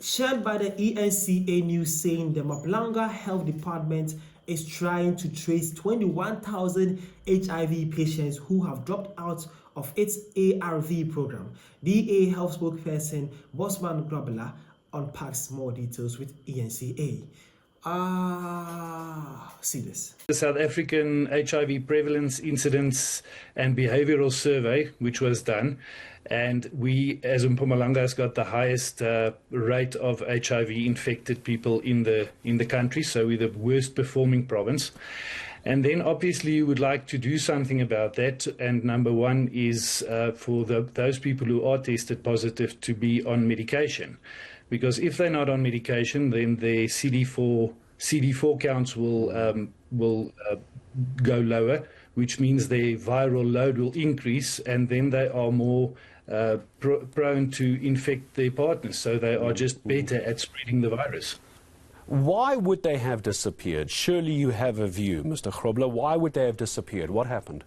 shared by the ENCA news saying the Mpumalanga Health Department is trying to trace 21,000 HIV patients who have dropped out of its ARV program. DA Health spokesperson Bosman Grabela unpacks more details with ENCA. See this. The South African HIV prevalence, incidence and behavioral survey, which was done, and we, as Mpumalanga, has got the highest rate of HIV infected people in the country, so we're the worst performing province. And then obviously you would like to do something about that, and number one is for those people who are tested positive to be on medication, because if they're not on medication, then their CD4 counts will go lower, which means their viral load will increase, and then they are more prone to infect their partners. So they are just better at spreading the virus. Why would they have disappeared? Surely you have a view, Mr. Grobler. Why would they have disappeared? What happened?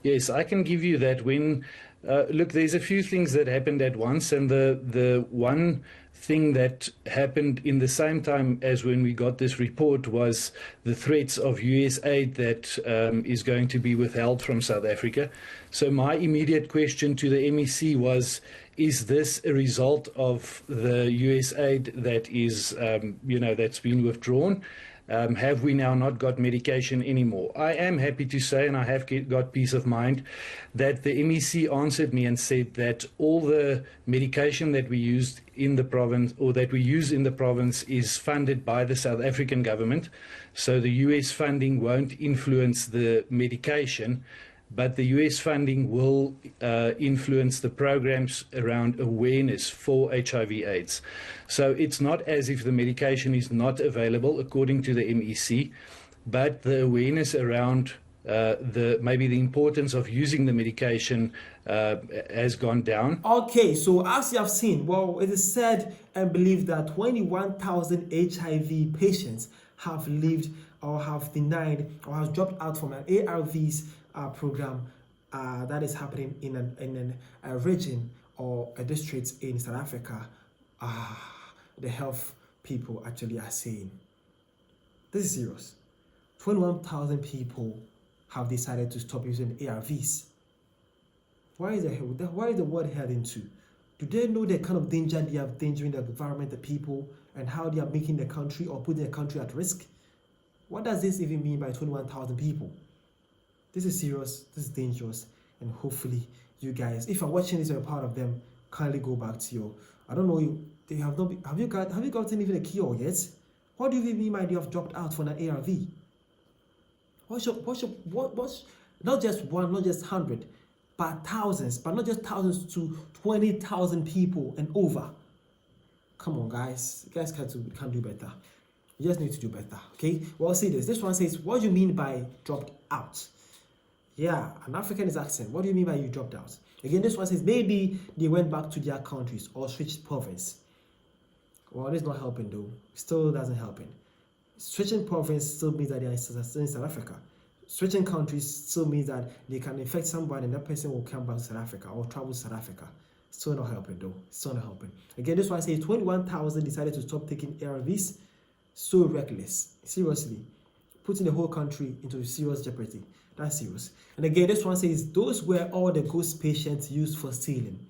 Yes, I can give you that. When look, there's a few things that happened at once, and the one thing that happened in the same time as when we got this report was the threats of US aid that is going to be withheld from South Africa. So my immediate question to the MEC was, is this a result of the US aid that is, that's been withdrawn? Have we now not got medication anymore? I am happy to say, and I have got peace of mind, that the MEC answered me and said that all the medication that we used in the province, or that we use in the province, is funded by the South African government. So the US funding won't influence the medication, but the US funding will influence the programs around awareness for HIV/AIDS. So it's not as if the medication is not available, according to the MEC, but the awareness around maybe the importance of using the medication has gone down. Okay, so as you have seen, well, it is said and believed that 21,000 HIV patients have lived or have denied or have dropped out from an ARVs program that is happening in a region or a district in South Africa. The health people actually are saying this is serious. 21,000 people have decided to stop using ARVs. Why is the world heading to? Do they know the kind of danger they are endangering the environment, the people, and how they are making the country or putting the country at risk? What does this even mean by 21,000 people? This is serious, this is dangerous, and hopefully you guys, if you're watching this and you're part of them, kindly go back to your, I don't know, have you gotten even a cure yet? What do you mean by they have dropped out for an ARV? What's not just one, not just 100, but thousands, but not just thousands to 20,000 people and over. Come on, guys. You guys can do better. You just need to do better, okay? Well, see this. This one says, what do you mean by dropped out? Yeah, an African is asking, what do you mean by you dropped out? Again, this one says, maybe they went back to their countries or switched province. Well, it's not helping though. Still doesn't help. Switching province still means that they are still in South Africa. Switching countries still means that they can infect somebody and that person will come back to South Africa or travel to South Africa. Still not helping though. Still not helping. Again, this one says 21,000 decided to stop taking ARVs. So reckless. Seriously. Putting the whole country into serious jeopardy. That's serious. And again, this one says those were all the ghost patients used for stealing.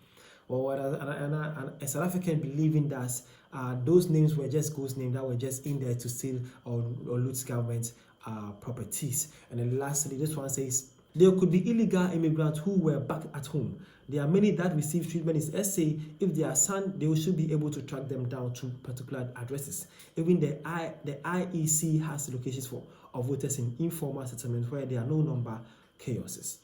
Or a South African believing that those names were just ghost names that were just in there to steal or loot government properties. And then lastly, this one says there could be illegal immigrants who were back at home. There are many that receive treatment in SA. If they are son, they should be able to track them down to particular addresses. Even the IEC has locations for voters in informal settlements where there are no number chaoses.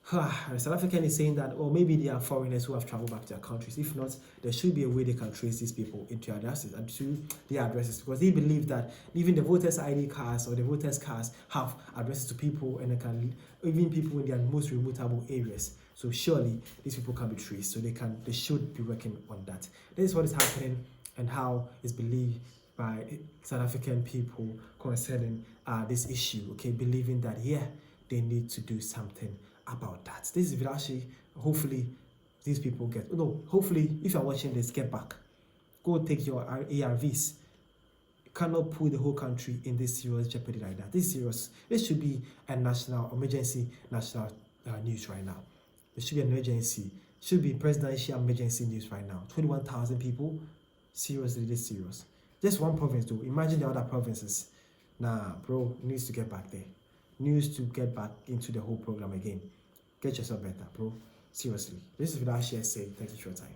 South African is saying that, or maybe they are foreigners who have traveled back to their countries. If not, there should be a way they can trace these people into addresses and to their addresses, because they believe that even the voters' ID cards or the voters' cards have addresses to people, and they can even people in their most remotable areas. So surely these people can be traced. So they should be working on that. This is what is happening and how it's believed by South African people concerning this issue. Okay, believing that they need to do something about that. This is actually, hopefully these people hopefully if you're watching this, get back. go take your ARVs. You cannot put the whole country in this serious jeopardy like that. This is serious. This should be a national emergency, national news right now. It should be an emergency. Should be presidential emergency news right now. 21,000 people. Seriously, this serious. Just one province though. Imagine the other provinces. Nah, bro, needs to get back there. News to get back into the whole program again. Get yourself better, bro. Seriously. This is Without Share saying thank you for your time.